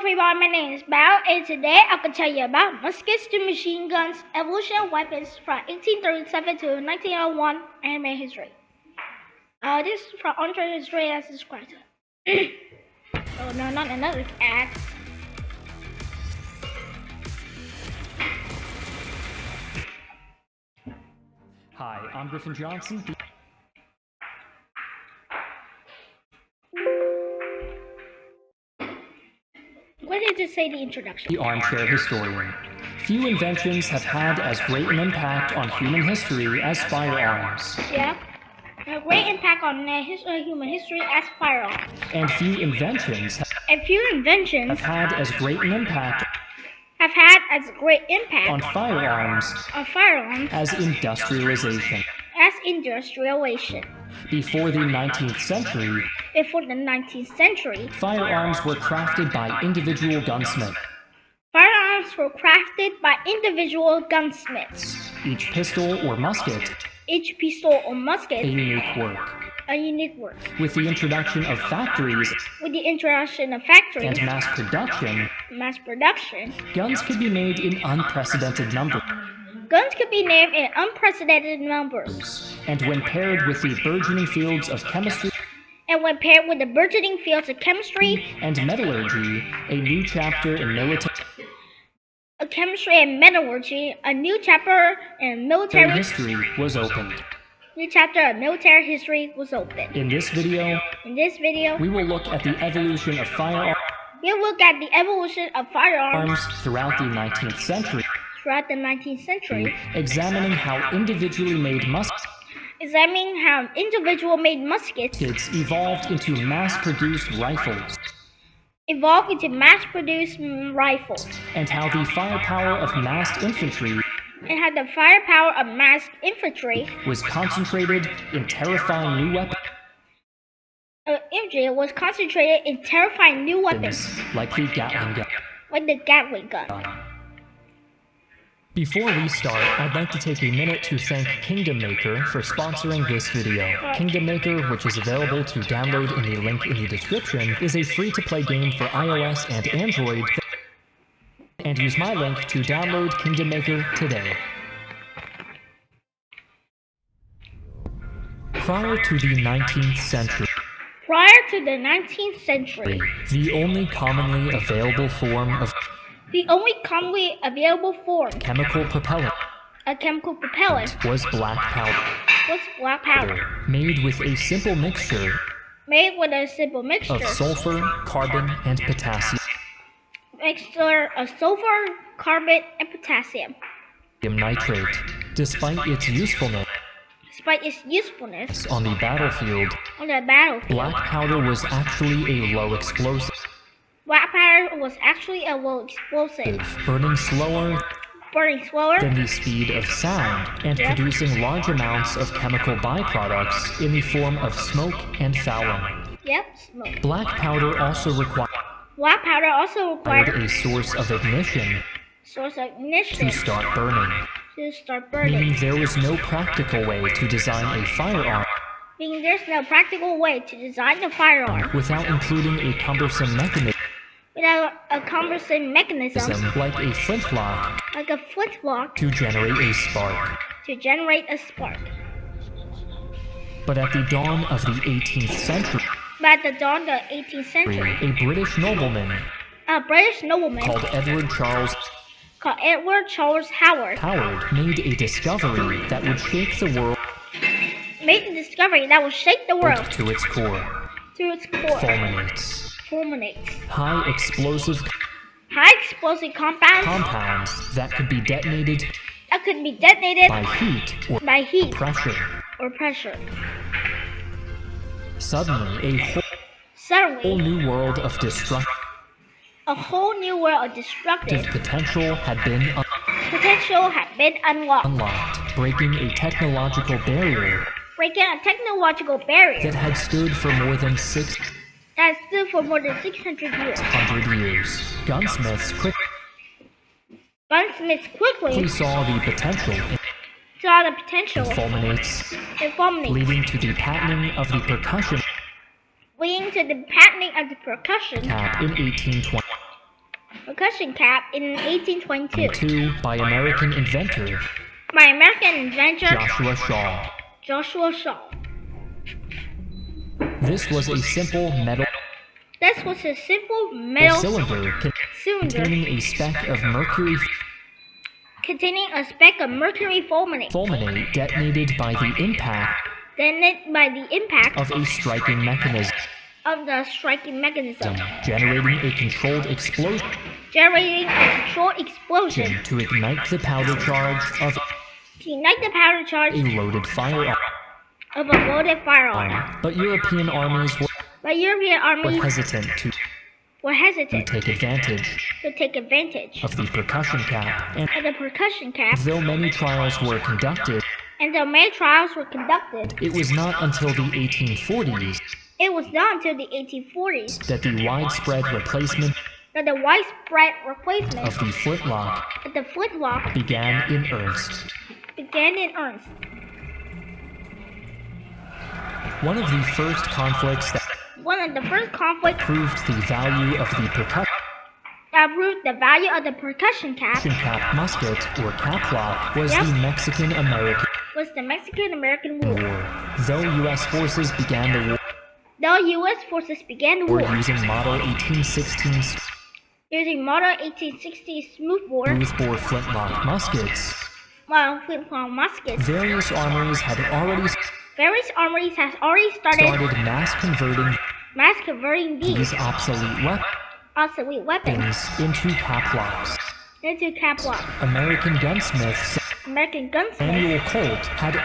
everyone, my name is Bao, and today I'm going to tell you about muskets to machine guns, evolution of weapons from 1837 to 1901 anime history. This is from Andre History as described. Oh no, not another ad. Hi, I'm Griffin Johnson. What did it say in the introduction? The armchair historian. Few inventions have had as great an impact on human history as firearms. Yeah. A great impact on human history as firearms. And few inventions have had as great an impact on firearms as industrialization. Before the 19th century, firearms were crafted by individual gunsmiths. Each pistol or musket, a unique work. With the introduction of factories and mass production, guns could be made in unprecedented numbers. And when paired with the burgeoning fields of chemistry and metallurgy, a new chapter in military history was opened. In this video, we will look at the evolution of firearms throughout the 19th century, examining how individually made muskets evolved into mass-produced rifles. And how the firepower of massed infantry was concentrated in terrifying new weapons. Like the Gatling gun. Before we start, I'd like to take a minute to thank Kingdom Maker for sponsoring this video. Kingdom Maker, which is available to download in the link in the description, is a free-to-play game for iOS and Android, and use my link to download Kingdom Maker today. Prior to the 19th century, the only commonly available form of chemical propellant was black powder, made with a simple mixture of sulfur, carbon, and potassium. Nitrate. Despite its usefulness on the battlefield, black powder was actually a low explosive. Burning slower than the speed of sound, and producing large amounts of chemical byproducts in the form of smoke and fouling. Black powder also required a source of ignition to start burning. Meaning there was no practical way to design a firearm without including a cumbersome mechanism like a flintlock to generate a spark. But at the dawn of the 18th century, a British nobleman called Edward Charles Howard made a discovery that would shake the world to its core. Fulminates. High explosive compounds that could be detonated by heat or pressure. Suddenly, a whole new world of destructive potential had been unlocked, breaking a technological barrier that had stood for more than 600 years. Gunsmiths quickly saw the potential in fulminates, leading to the patenting of the percussion cap in 1820. percussion cap in 1822 by American inventor Joshua Shaw. This was a simple metal cylinder containing a speck of mercury fulminate detonated by the impact of a striking mechanism. Generating a controlled explosion to ignite the powder charge of a loaded firearm. But European armies were hesitant to take advantage of the percussion cap, and though many trials were conducted, it was not until the 1840s that the widespread replacement of the flintlock began in earnest. One of the first conflicts that proved the value of the percussion cap musket or caplock was the Mexican-American War. Though U.S. forces began the war using Model 1816 smoothbore flintlock muskets, various armories had already started mass converting these obsolete weapons into caplocks. American gunsmith Samuel Colt had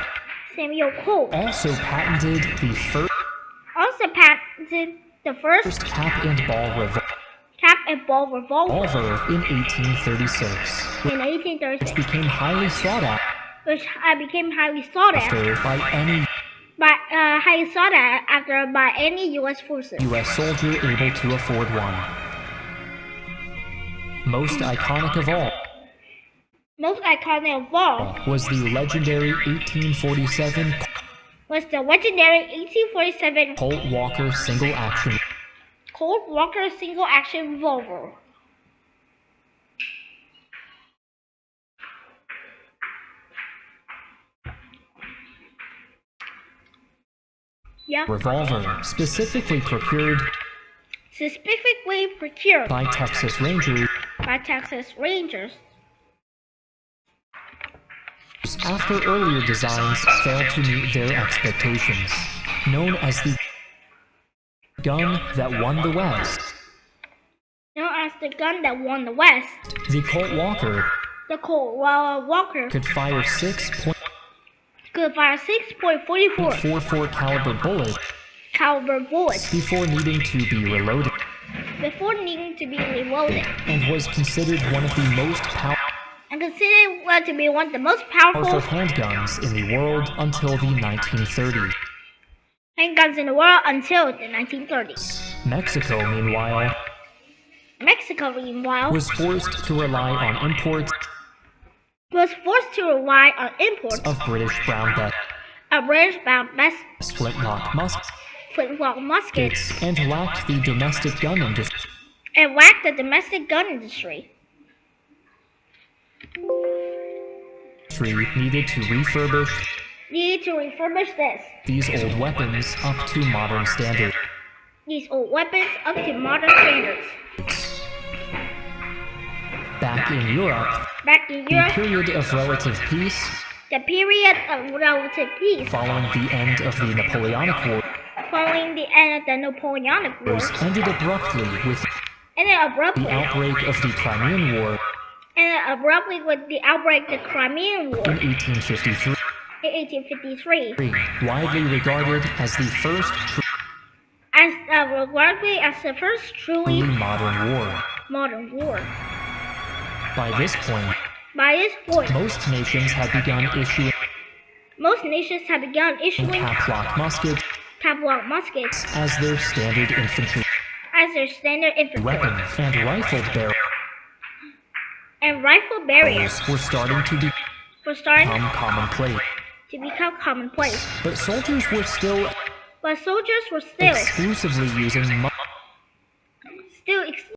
also patented the first cap and ball revolver in 1836, which became highly sought after by any U.S. soldier able to afford one. Most iconic of all was the legendary 1847 Colt Walker single-action revolver. Revolver specifically procured by Texas Rangers after earlier designs failed to meet their expectations. Known as the gun that won the West, the Colt Walker could fire 6.44 caliber bullets before needing to be reloaded, and was considered one of the most powerful handguns in the world until the 1930s. Mexico, meanwhile, was forced to rely on imports of British brown bess flintlock muskets, and lacked the domestic gun industry. Needed to refurbish these old weapons up to modern standards. Back in Europe, the period of relative peace following the end of the Napoleonic Wars ended abruptly with the outbreak of the Crimean War in 1853, widely regarded as the first truly modern war. By this point, most nations had begun issuing caplock muskets as their standard infantry weapon, and rifle barrels were starting to become commonplace. But soldiers were still exclusively using